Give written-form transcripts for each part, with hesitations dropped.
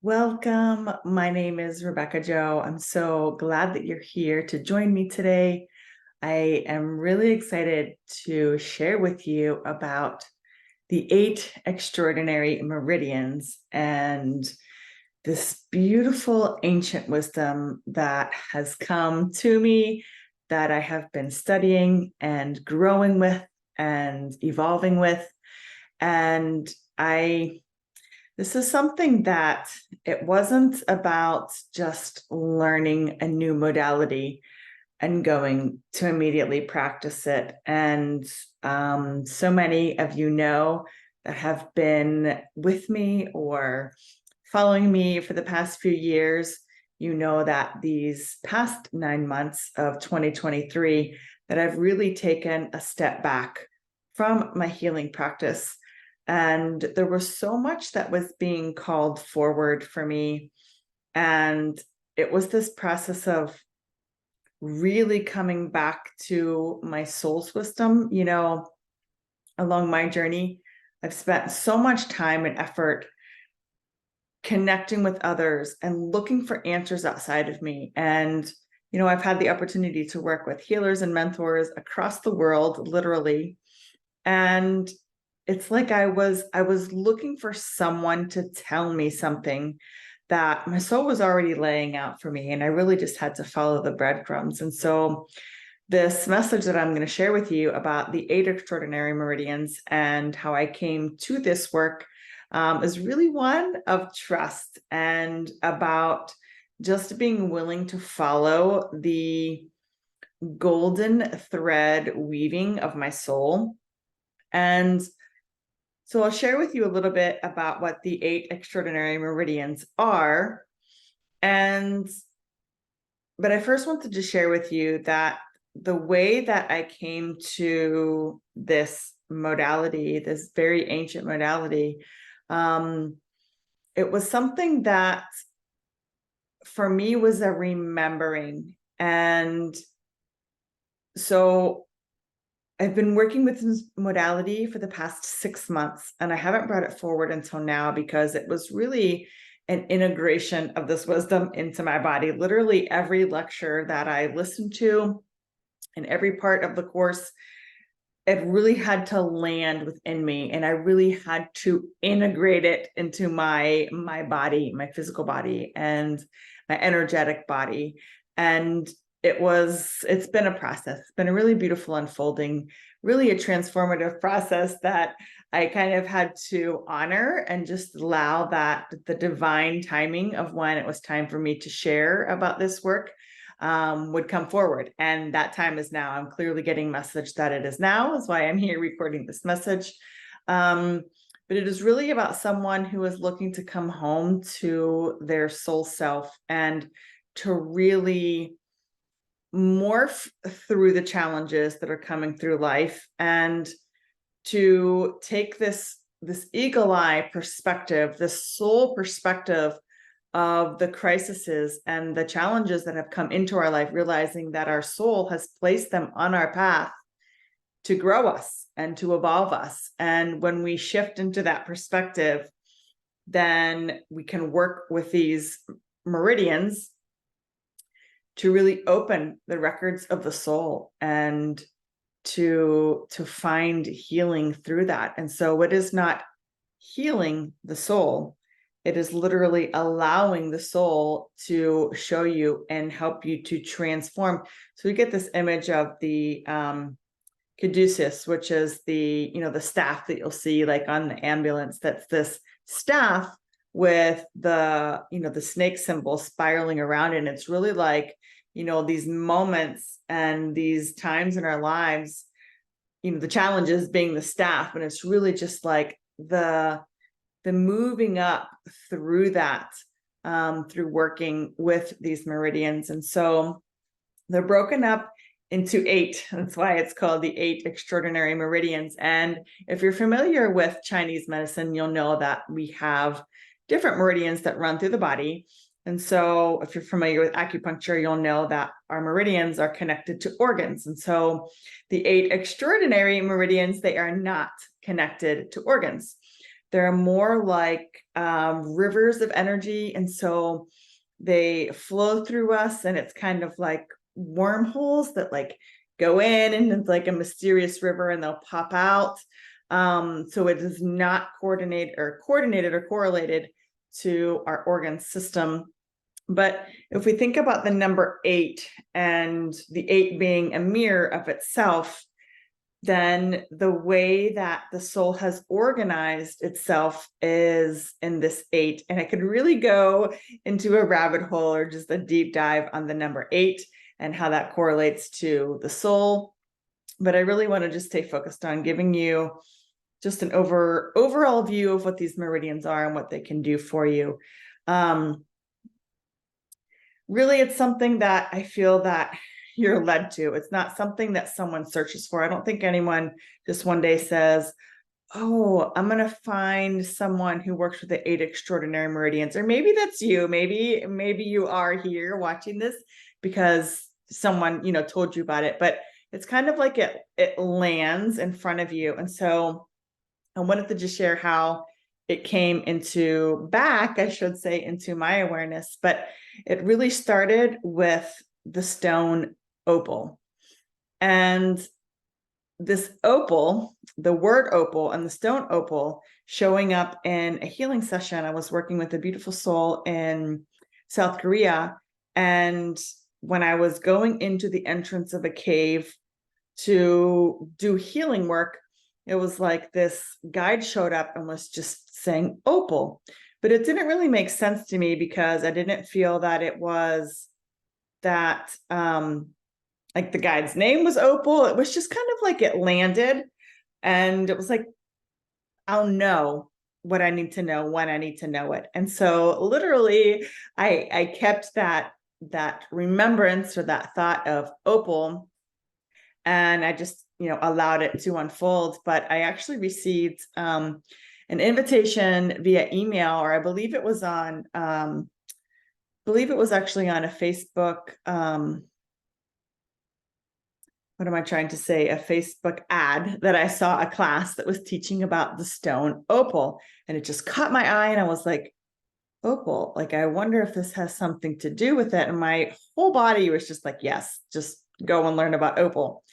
Welcome. My name is Rebecca Joe. I'm so glad that you're here to join me today. I am really excited to share with you about the 8 extraordinary meridians and this beautiful ancient wisdom that has come to me that I have been studying and growing with and evolving with. And this is something that it wasn't about just learning a new modality and going to immediately practice it. And so many of you know that have been with me or following me for the past few years, you know that these past 9 months of 2023, that I've really taken a step back from my healing practice. And there was so much that was being called forward for me. And it was this process of really coming back to my soul's wisdom. Along my journey, I've spent so much time and effort connecting with others and looking for answers outside of me. And, I've had the opportunity to work with healers and mentors across the world, literally. And it's like I was looking for someone to tell me something that my soul was already laying out for me. And I really just had to follow the breadcrumbs. And so this message that I'm going to share with you about the 8 extraordinary meridians and how I came to this work is really one of trust and about just being willing to follow the golden thread weaving of my soul. And so I'll share with you a little bit about what the 8 extraordinary meridians are. But I first wanted to share with you that the way that I came to this modality, this very ancient modality, it was something that for me was a remembering. And so I've been working with this modality for the past 6 months, and I haven't brought it forward until now because it was really an integration of this wisdom into my body. Literally every lecture that I listened to and every part of the course, it really had to land within me, and I really had to integrate it into my body, my physical body and my energetic body. And it's been a process. It's been a really beautiful unfolding, really a transformative process that I kind of had to honor and just allow that the divine timing of when it was time for me to share about this work would come forward. And that time is now. I'm clearly getting message that it is now, is why I'm here recording this message. But it is really about someone who is looking to come home to their soul self and to really morph through the challenges that are coming through life, and to take this eagle eye perspective, this soul perspective of the crises and the challenges that have come into our life, realizing that our soul has placed them on our path to grow us and to evolve us. And when we shift into that perspective, then we can work with these meridians to really open the records of the soul and to find healing through that. And so it is not healing the soul, it is literally allowing the soul to show you and help you to transform. So we get this image of the caduceus, which is the staff that you'll see like on the ambulance. That's this staff with the snake symbol spiraling around it. And it's really like, these moments and these times in our lives, the challenges being the staff, and it's really just like the moving up through that, through working with these meridians. And so they're broken up into 8. That's why it's called the 8 extraordinary meridians. And if you're familiar with Chinese medicine, you'll know that we have different meridians that run through the body. And so if you're familiar with acupuncture, you'll know that our meridians are connected to organs. And so the 8 extraordinary meridians, they are not connected to organs. They're more like rivers of energy. And so they flow through us, and it's kind of like wormholes that like go in, and it's like a mysterious river, and they'll pop out. So it is not coordinated or correlated to our organ system. But if we think about the number 8, and the 8 being a mirror of itself, then the way that the soul has organized itself is in this 8. And I could really go into a rabbit hole or just a deep dive on the number 8 and how that correlates to the soul. But I really want to just stay focused on giving you just an overall view of what these meridians are and what they can do for you. Really, it's something that I feel that you're led to. It's not something that someone searches for. I don't think anyone just one day says, oh, I'm going to find someone who works with the 8 extraordinary meridians. Or maybe that's you. Maybe you are here watching this because someone, told you about it. But it's kind of like it lands in front of you. And so I wanted to just share how it came into my awareness. But it really started with the stone opal. And this opal, the word opal and the stone opal, showing up in a healing session. I was working with a beautiful soul in South Korea. And when I was going into the entrance of a cave to do healing work, it was like this guide showed up and was just saying opal. But it didn't really make sense to me because I didn't feel that it was that like the guide's name was opal. It was just kind of like it landed, and it was like, I'll know what I need to know when I need to know it. And so literally I kept that remembrance or that thought of opal, and I just allowed it to unfold. But I actually received an invitation via email, or I believe it was actually on a Facebook what am I trying to say? A Facebook ad that I saw a class that was teaching about the stone opal, and it just caught my eye, and I was like, opal, like, I wonder if this has something to do with it. And my whole body was just like, yes, just go and learn about opal.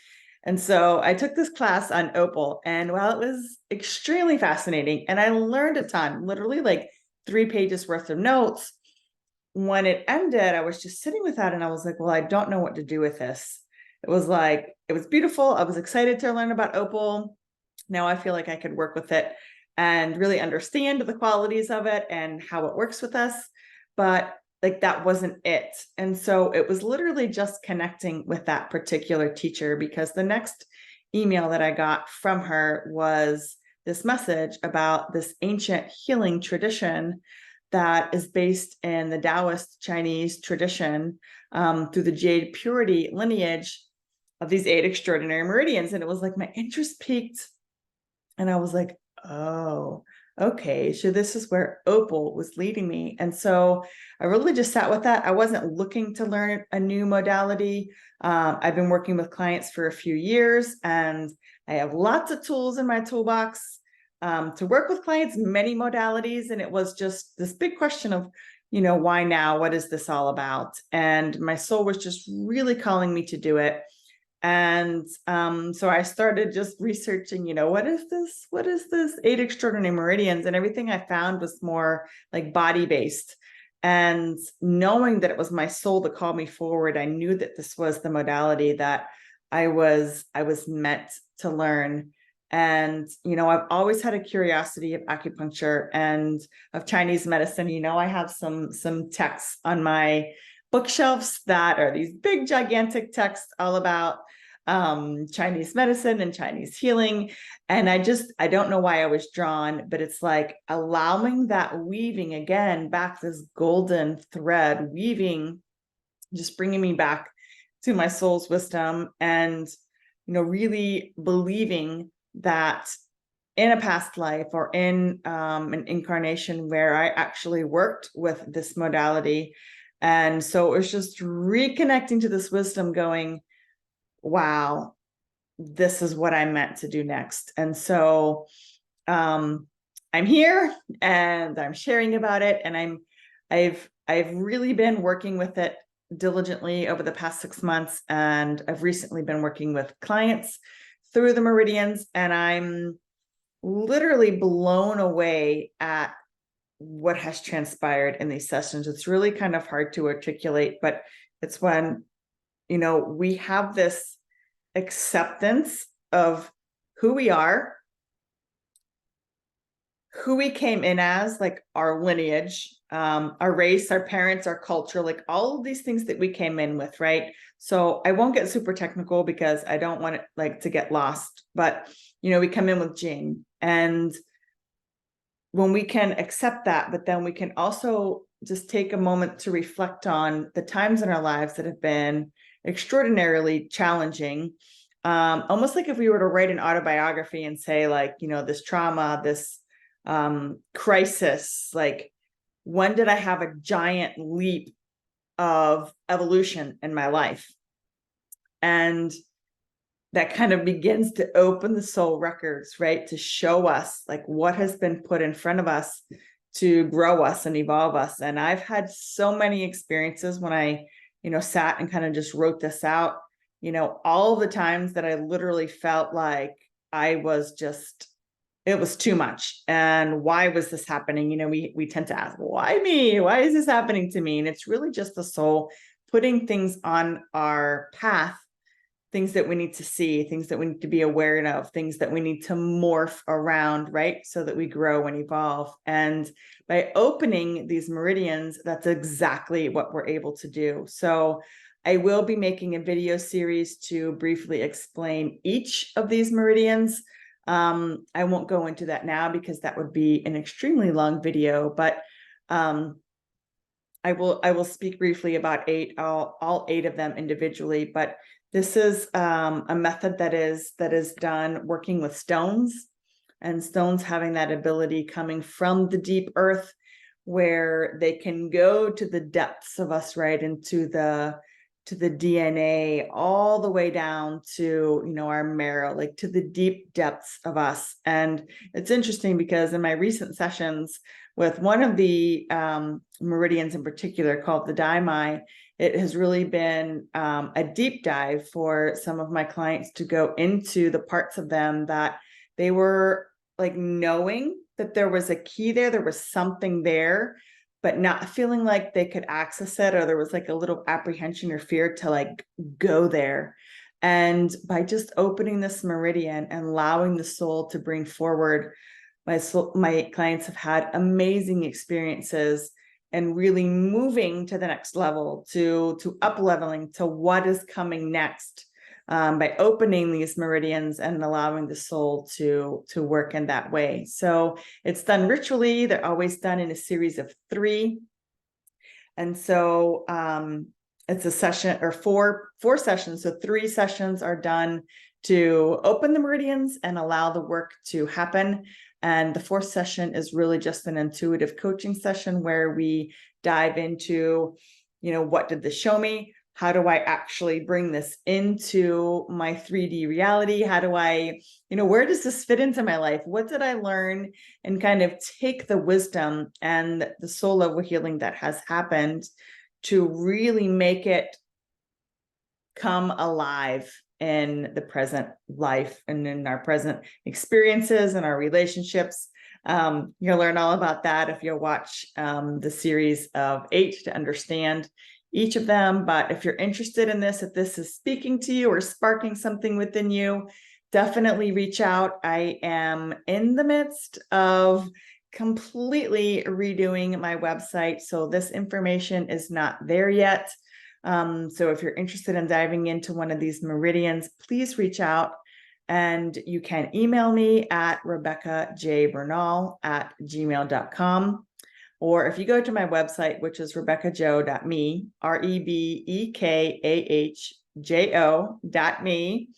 And so I took this class on opal, and while it was extremely fascinating, and I learned a ton, literally like 3 pages worth of notes, when it ended, I was just sitting with that, and I was like, well, I don't know what to do with this. It was beautiful. I was excited to learn about opal. Now I feel like I could work with it and really understand the qualities of it and how it works with us. But like, that wasn't it. And so it was literally just connecting with that particular teacher, because the next email that I got from her was this message about this ancient healing tradition that is based in the Taoist Chinese tradition, through the jade purity lineage of these 8 extraordinary meridians. And it was like my interest peaked, and I was like, oh, okay, so this is where opal was leading me. And so I really just sat with that. I wasn't looking to learn a new modality. I've been working with clients for a few years, and I have lots of tools in my toolbox to work with clients, many modalities. And it was just this big question of, why now? What is this all about? And my soul was just really calling me to do it. And so I started just researching, what is this 8 extraordinary meridians? And everything I found was more like body based. And knowing that it was my soul that called me forward, I knew that this was the modality that I was meant to learn. And I've always had a curiosity of acupuncture and of Chinese medicine. I have some texts on my bookshelves that are these big gigantic texts all about Chinese medicine and Chinese healing. And I don't know why I was drawn, but it's like allowing that weaving again, back this golden thread weaving, just bringing me back to my soul's wisdom, and really believing that in a past life or in an incarnation where I actually worked with this modality. And so it was just reconnecting to this wisdom, going, wow, this is what I meant to do next. And so I'm here and I'm sharing about it, and I've really been working with it diligently over the past 6 months, and I've recently been working with clients through the Meridians, and I'm literally blown away at what has transpired in these sessions. It's really kind of hard to articulate, but it's when, we have this acceptance of who we are, who we came in as, like our lineage, our race, our parents, our culture, like all of these things that we came in with, right? So I won't get super technical because I don't want it to get lost, but we come in with Jing, and when we can accept that, but then we can also just take a moment to reflect on the times in our lives that have been extraordinarily challenging. Almost like if we were to write an autobiography and say, like, this trauma, this crisis, like, when did I have a giant leap of evolution in my life? And that kind of begins to open the soul records, right? To show us like what has been put in front of us to grow us and evolve us. And I've had so many experiences when I, sat and kind of just wrote this out, all the times that I literally felt like I was just, it was too much. And why was this happening? We tend to ask, why me? Why is this happening to me? And it's really just the soul putting things on our path, things that we need to see, things that we need to be aware of, things that we need to morph around, right? So that we grow and evolve. And by opening these meridians, that's exactly what we're able to do. So I will be making a video series to briefly explain each of these meridians. I won't go into that now because that would be an extremely long video, but I will speak briefly about all 8 of them individually, but this is a method that is done working with stones, and stones having that ability coming from the deep earth, where they can go to the depths of us, right, into the DNA, all the way down to our marrow, like to the deep depths of us. And it's interesting because in my recent sessions with one of the meridians in particular, called the Daimai, it has really been a deep dive for some of my clients to go into the parts of them that they were like knowing that there was a key there was something there, but not feeling like they could access it, or there was like a little apprehension or fear to like go there. And by just opening this meridian and allowing the soul to bring forward, my clients have had amazing experiences and really moving to the next level, to up leveling to what is coming next, by opening these meridians and allowing the soul to work in that way. So it's done ritually. They're always done in a series of 3. And so it's a session, or four sessions. So 3 sessions are done to open the meridians and allow the work to happen. And the 4th session is really just an intuitive coaching session where we dive into, what did this show me? How do I actually bring this into my 3D reality? How do I, where does this fit into my life? What did I learn? And kind of take the wisdom and the soul level healing that has happened to really make it come alive in the present life and in our present experiences and our relationships. You'll learn all about that if you'll watch the series of 8 to understand each of them. But if you're interested in this, if this is speaking to you or sparking something within you, definitely reach out. I am in the midst of completely redoing my website, so this information is not there yet. So if you're interested in diving into one of these meridians, please reach out, and you can email me at RebeccaJBernal@gmail.com. Or if you go to my website, which is RebeccaJo.me, RebeccaJo.me,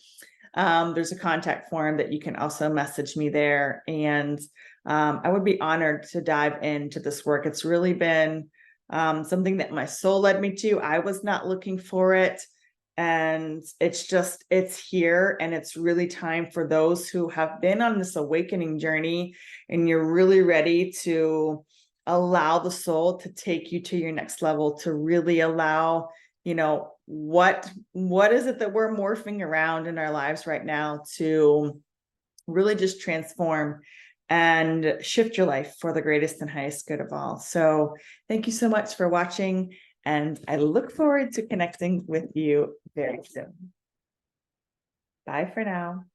there's a contact form that you can also message me there. And I would be honored to dive into this work. It's really been something that my soul led me to. I was not looking for it. And it's here, and it's really time for those who have been on this awakening journey, and you're really ready to allow the soul to take you to your next level, to really allow, what is it that we're morphing around in our lives right now, to really just transform and shift your life for the greatest and highest good of all. So thank you so much for watching, and I look forward to connecting with you very soon. Bye for now.